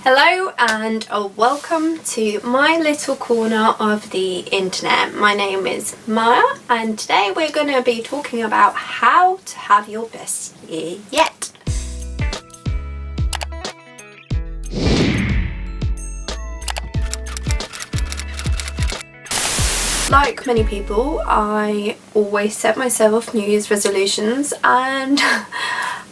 Hello and welcome to my little corner of the internet. My name is Maya and today we're going to be talking about how to have your best year yet. Like many people, I always set myself New Year's resolutions and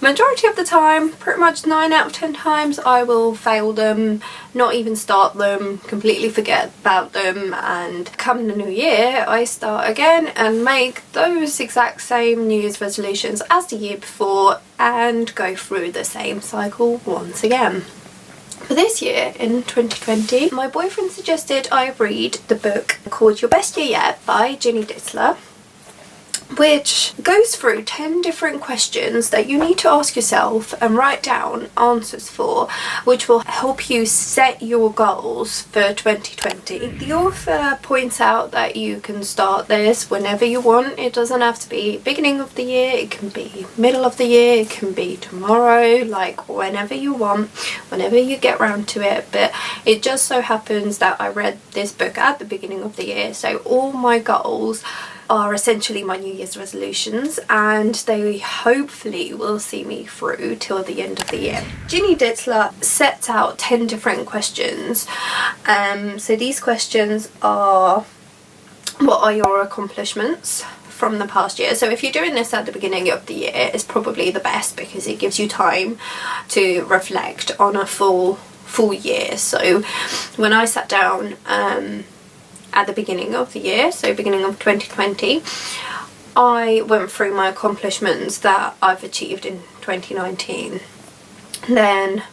majority of the time, pretty much 9 out of 10 times, I will fail them, not even start them, completely forget about them, and come the new year I start again and make those exact same New Year's resolutions as the year before and go through the same cycle once again. For this year, in 2020, my boyfriend suggested I read the book called Your Best Year Yet by Jinny Ditzler, which goes through 10 different questions that you need to ask yourself and write down answers for, which will help you set your goals for 2020. The author points out that you can start this whenever you want. It doesn't have to be beginning of the year, it can be middle of the year, it can be tomorrow, like whenever you want, whenever you get round to it. But it just so happens that I read this book at the beginning of the year, so all my goals are essentially my New Year's resolutions and they hopefully will see me through till the end of the year. Jinny Ditzler sets out 10 different questions. So these questions are: what are your accomplishments from the past year? So if you're doing this at the beginning of the year, it's probably the best because it gives you time to reflect on a full year. So when I sat down at the beginning of the year, so beginning of 2020, I went through my accomplishments that I've achieved in 2019, then,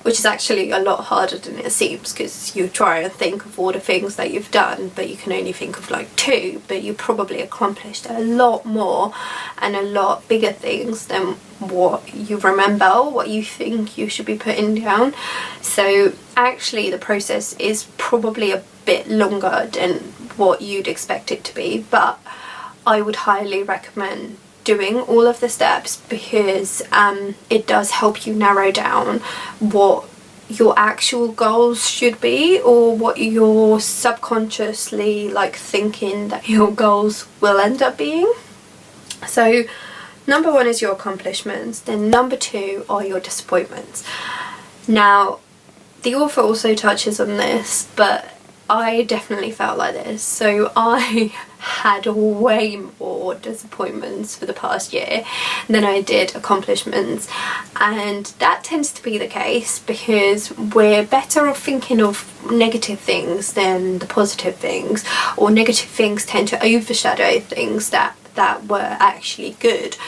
which is actually a lot harder than it seems because you try and think of all the things that you've done but you can only think of like 2, but you probably accomplished a lot more and a lot bigger things than what you remember, what you think you should be putting down. So actually the process is probably a bit longer than what you'd expect it to be, but I would highly recommend doing all of the steps because it does help you narrow down what your actual goals should be or what you're subconsciously like thinking that your goals will end up being. So number 1 is your accomplishments, then number 2 are your disappointments. Now the author also touches on this, but I definitely felt like this. So I had way more disappointments for the past year than I did accomplishments, and that tends to be the case because we're better off thinking of negative things than the positive things, or negative things tend to overshadow things that were actually good.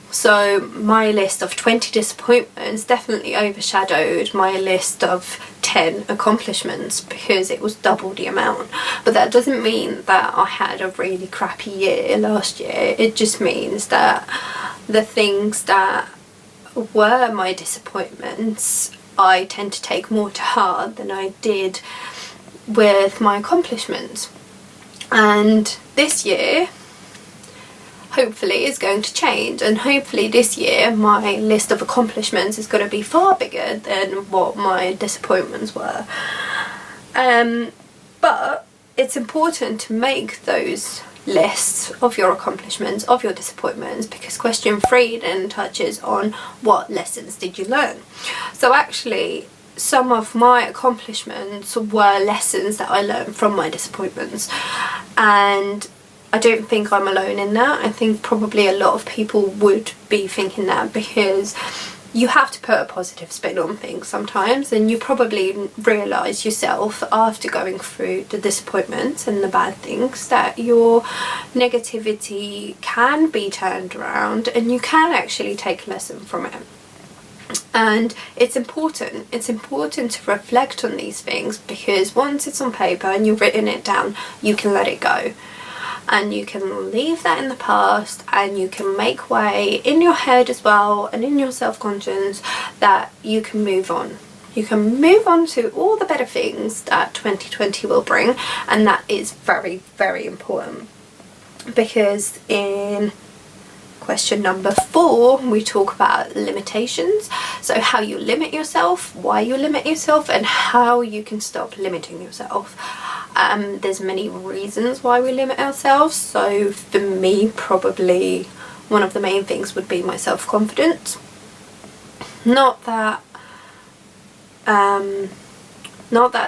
So my list of 20 disappointments definitely overshadowed my list of 10 accomplishments because it was double the amount. But that doesn't mean that I had a really crappy year last year. It just means that the things that were my disappointments I tend to take more to heart than I did with my accomplishments. And this year hopefully is going to change, and hopefully this year my list of accomplishments is going to be far bigger than what my disappointments were. But it's important to make those lists of your accomplishments, of your disappointments, because question 3 then touches on what lessons did you learn. So actually some of my accomplishments were lessons that I learned from my disappointments, and I don't think I'm alone in that. I think probably a lot of people would be thinking that because you have to put a positive spin on things sometimes, and you probably realise yourself after going through the disappointments and the bad things that your negativity can be turned around and you can actually take a lesson from it. And it's important to reflect on these things because once it's on paper and you've written it down, you can let it go. And you can leave that in the past and you can make way in your head as well and in your self-conscious that you can move on. You can move on to all the better things that 2020 will bring, and that is very, very important because in Question number 4, we talk about limitations. So how you limit yourself, why you limit yourself, and how you can stop limiting yourself. There's many reasons why we limit ourselves. So for me, probably one of the main things would be my self-confidence. Not that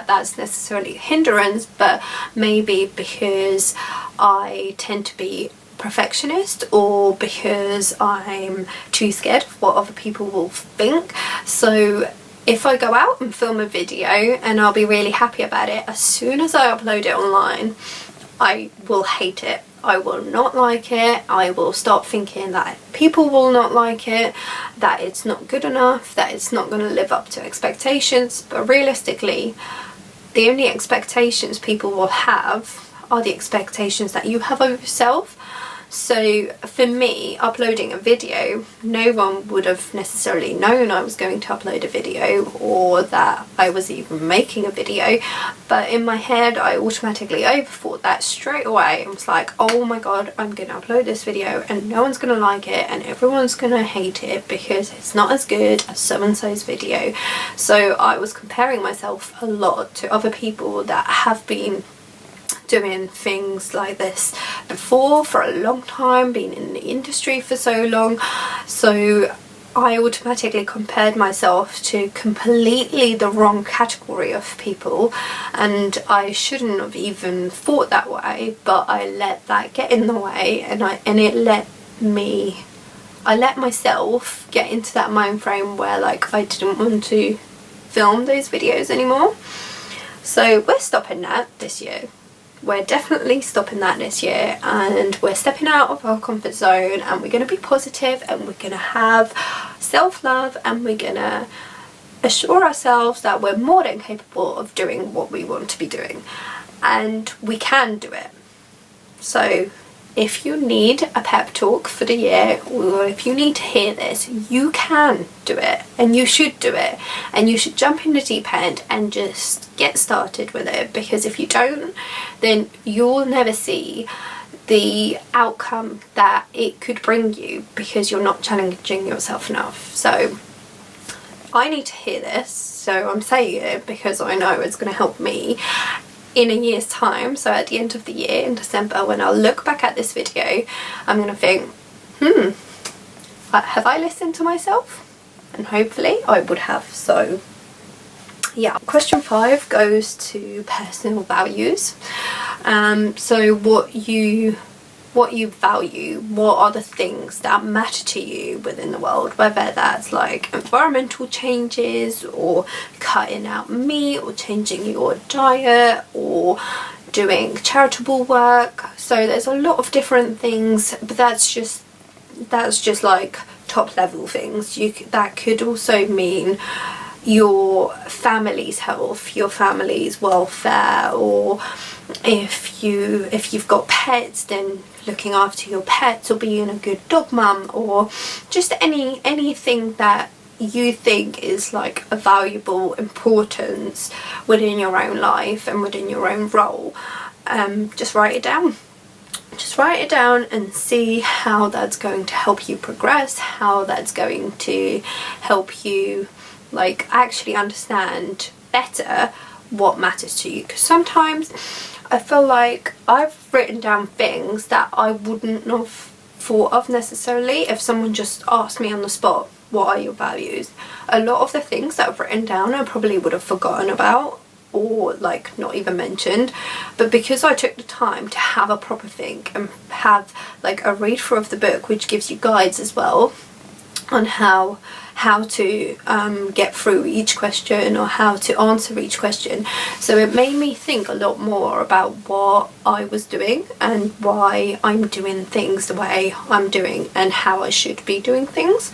that's necessarily a hindrance, but maybe because I tend to be perfectionist, or because I'm too scared of what other people will think. So if I go out and film a video and I'll be really happy about it, as soon as I upload it online, I will hate it. I will not like it. I will start thinking that people will not like it, that it's not good enough, that it's not going to live up to expectations. But realistically, the only expectations people will have are the expectations that you have of yourself. So for me, uploading a video, no one would have necessarily known I was going to upload a video, or that I was even making a video. But in my head, I automatically overthought that straight away. I was like, oh my god, I'm going to upload this video and no one's going to like it, and everyone's going to hate it because it's not as good as so-and-so's video. So I was comparing myself a lot to other people that have been doing things like this before for a long time, been in the industry for so long. So I automatically compared myself to completely the wrong category of people, and I shouldn't have even thought that way, but I let that get in the way, and I let myself get into that mind frame where like I didn't want to film those videos anymore. So we're stopping that this year. We're definitely stopping that this year, and we're stepping out of our comfort zone, and we're going to be positive, and we're going to have self-love, and we're going to assure ourselves that we're more than capable of doing what we want to be doing, and we can do it. So if you need a pep talk for the year, or if you need to hear this, you can do it, and you should do it, and you should jump in the deep end and just get started with it, because if you don't, then you'll never see the outcome that it could bring you, because you're not challenging yourself enough. So I need to hear this, so I'm saying it because I know it's going to help me in a year's time. So at the end of the year, in December, when I'll look back at this video, I'm going to think, have I listened to myself? And hopefully I would have. So yeah. Question 5 goes to personal values. So what you value, what are the things that matter to you within the world, whether that's like environmental changes, or cutting out meat, or changing your diet, or doing charitable work. So there's a lot of different things, but that's just like top level things. That could also mean your family's health, your family's welfare, or if you've got pets, then looking after your pets, or being a good dog mum, or just anything that you think is like a valuable importance within your own life and within your own role. Just write it down. Just write it down and see how that's going to help you progress, how that's going to help you like actually understand better what matters to you. Because sometimes I feel like I've written down things that I wouldn't have thought of necessarily if someone just asked me on the spot, what are your values? A lot of the things that I've written down I probably would have forgotten about, or like not even mentioned, but because I took the time to have a proper think and have like a read through of the book, which gives you guides as well on how to get through each question, or how to answer each question. So it made me think a lot more about what I was doing and why I'm doing things the way I'm doing, and how I should be doing things.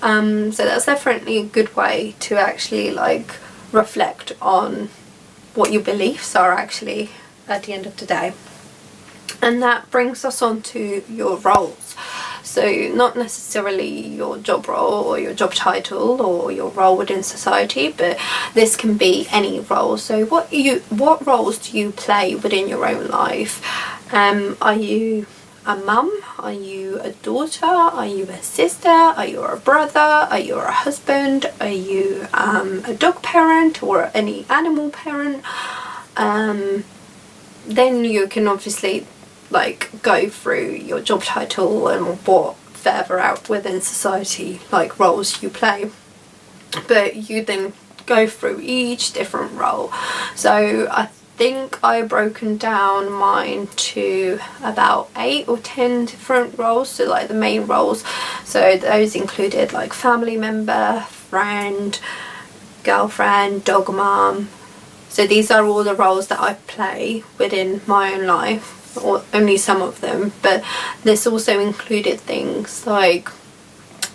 So that's definitely a good way to actually like reflect on what your beliefs are actually at the end of the day. And that brings us on to your roles. So not necessarily your job role or your job title or your role within society, but this can be any role. So what roles do you play within your own life? Are you a mum? Are you a daughter? Are you a sister? Are you a brother? Are you a husband? Are you a dog parent or any animal parent? Then you can obviously like go through your job title and what further out within society like roles you play, but you then go through each different role. So I think I've broken down mine to about 8 or 10 different roles, so like the main roles. So those included like family member, friend, girlfriend, dog mom. So these are all the roles that I play within my own life, or only some of them, but this also included things like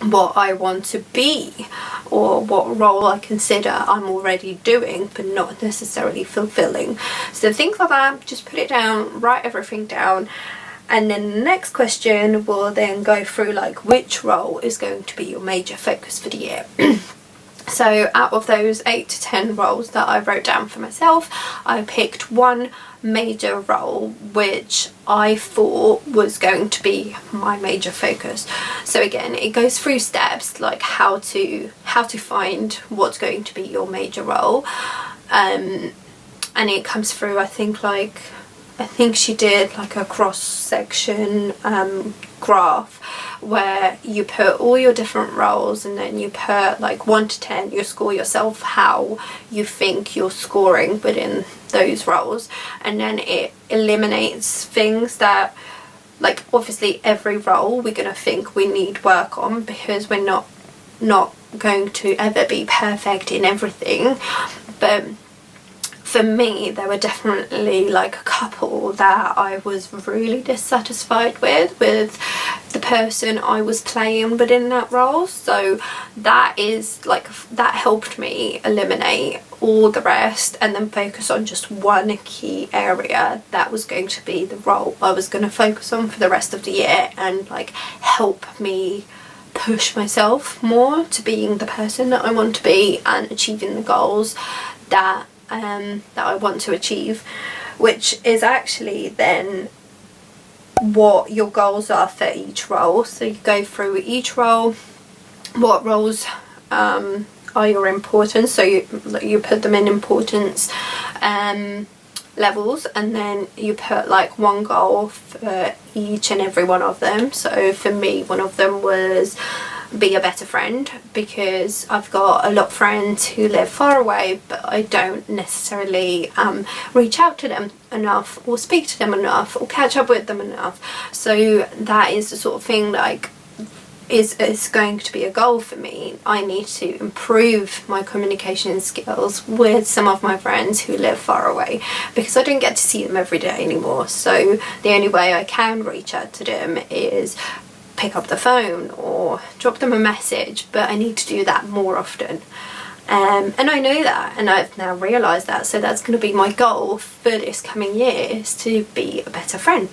what I want to be, or what role I consider I'm already doing but not necessarily fulfilling. So things like that, just put it down, write everything down, and then the next question will then go through like which role is going to be your major focus for the year. So out of those 8 to 10 roles that I wrote down for myself, I picked one major role which I thought was going to be my major focus. So again, it goes through steps like how to find what's going to be your major role, and it comes through, I think she did like a cross section graph where you put all your different roles, and then you put like 1 to 10, you score yourself how you think you're scoring within those roles, and then it eliminates things that, like, obviously every role we're gonna think we need work on because we're not going to ever be perfect in everything. But for me, there were definitely like a couple that I was really dissatisfied with the person I was playing within that role. So that helped me eliminate all the rest and then focus on just one key area that was going to be the role I was going to focus on for the rest of the year, and like help me push myself more to being the person that I want to be and achieving the goals that I want to achieve, which is actually then what your goals are for each role. So you go through each role, what roles are your importance, so you put them in importance levels, and then you put like one goal for each and every one of them. So for me, one of them was be a better friend, because I've got a lot of friends who live far away but I don't necessarily reach out to them enough or speak to them enough or catch up with them enough. So that is the sort of thing like is going to be a goal for me. I need to improve my communication skills with some of my friends who live far away, because I don't get to see them every day anymore. So the only way I can reach out to them is pick up the phone or drop them a message, but I need to do that more often. And I know that, and I've now realised that, so that's going to be my goal for this coming year, is to be a better friend.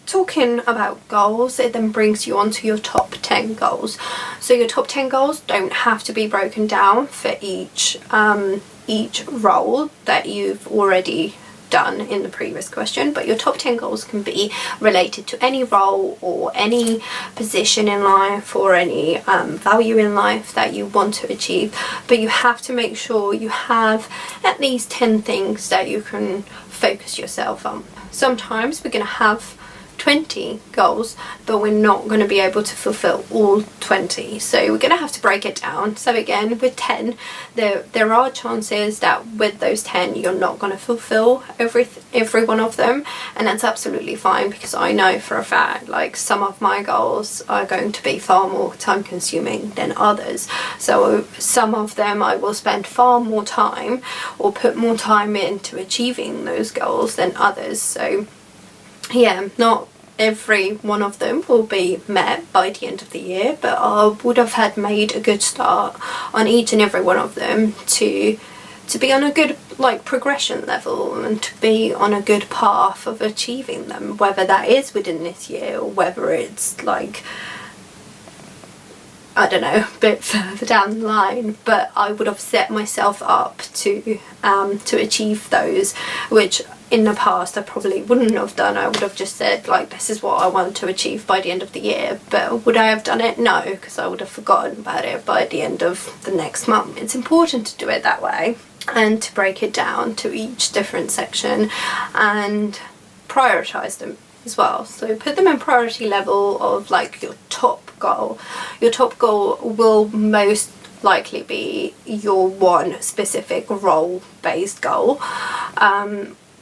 Talking about goals, it then brings you on to your top 10 goals. So your top 10 goals don't have to be broken down for each role that you've already done in the previous question, but your top 10 goals can be related to any role or any position in life or any value in life that you want to achieve. But you have to make sure you have at least 10 things that you can focus yourself on. Sometimes we're going to have 20 goals, but we're not going to be able to fulfill all 20, so we're going to have to break it down. So again, with 10, there are chances that with those 10 you're not going to fulfill every one of them, and that's absolutely fine, because I know for a fact like some of my goals are going to be far more time consuming than others. So some of them I will spend far more time or put more time into achieving those goals than others. So yeah, not every one of them will be met by the end of the year, but I would have had made a good start on each and every one of them to be on a good like progression level and to be on a good path of achieving them, whether that is within this year or whether it's like, I don't know, a bit further down the line. But I would have set myself up to achieve those, which in the past I probably wouldn't have done. I would have just said like, this is what I want to achieve by the end of the year. But would I have done it? No, because I would have forgotten about it by the end of the next month. It's important to do it that way and to break it down to each different section and prioritize them as well. So put them in priority level of like your top goal. Your top goal will most likely be your one specific role based goal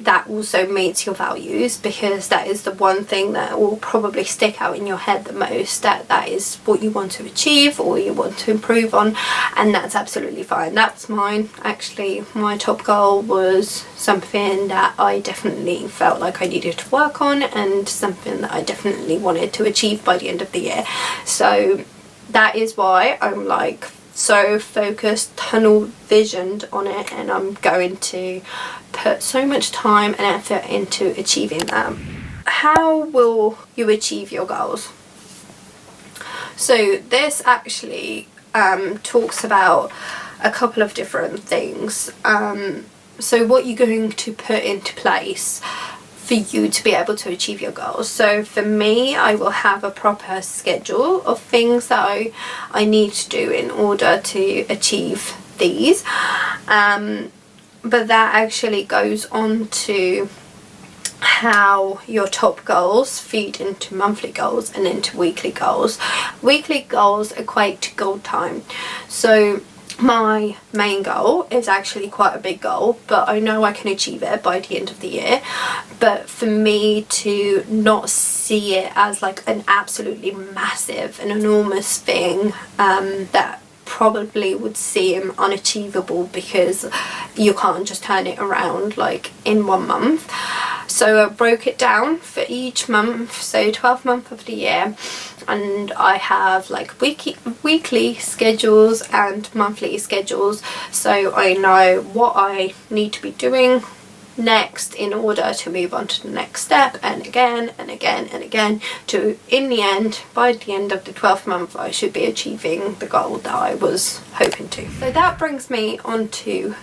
that also meets your values, because that is the one thing that will probably stick out in your head the most, that is what you want to achieve or you want to improve on, and that's absolutely fine. That's mine. Actually, my top goal was something that I definitely felt like I needed to work on, and something that I definitely wanted to achieve by the end of the year. So that is why I'm like so focused, tunnel visioned on it, and I'm going to put so much time and effort into achieving them. How will you achieve your goals? So this actually talks about a couple of different things. So what you're going to put into place for you to be able to achieve your goals. So for me, I will have a proper schedule of things that I need to do in order to achieve these. But that actually goes on to how your top goals feed into monthly goals and into weekly goals. Weekly goals equate to goal time. So my main goal is actually quite a big goal, but I know I can achieve it by the end of the year. But for me to not see it as like an absolutely massive and enormous thing that probably would seem unachievable, because you can't just turn it around like in 1 month. So I broke it down for each month, so 12 months of the year, and I have like weekly schedules and monthly schedules, so I know what I need to be doing next in order to move on to the next step, and again and again and again, to in the end, by the end of the 12th month, I should be achieving the goal that I was hoping to. So that brings me on to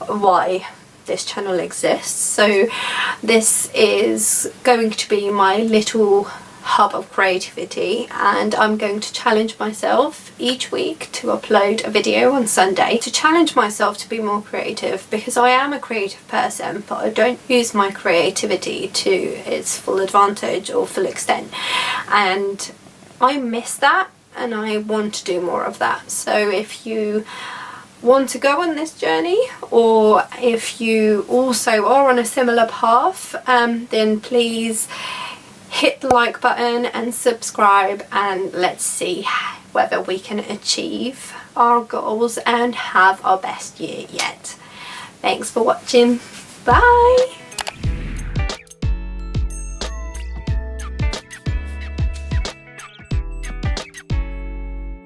why this channel exists. So this is going to be my little hub of creativity, and I'm going to challenge myself each week to upload a video on Sunday to challenge myself to be more creative, because I am a creative person, but I don't use my creativity to its full advantage or full extent, and I miss that, and I want to do more of that. So if you want to go on this journey, or if you also are on a similar path, then please hit the like button and subscribe, and let's see whether we can achieve our goals and have our best year yet. Thanks for watching. Bye.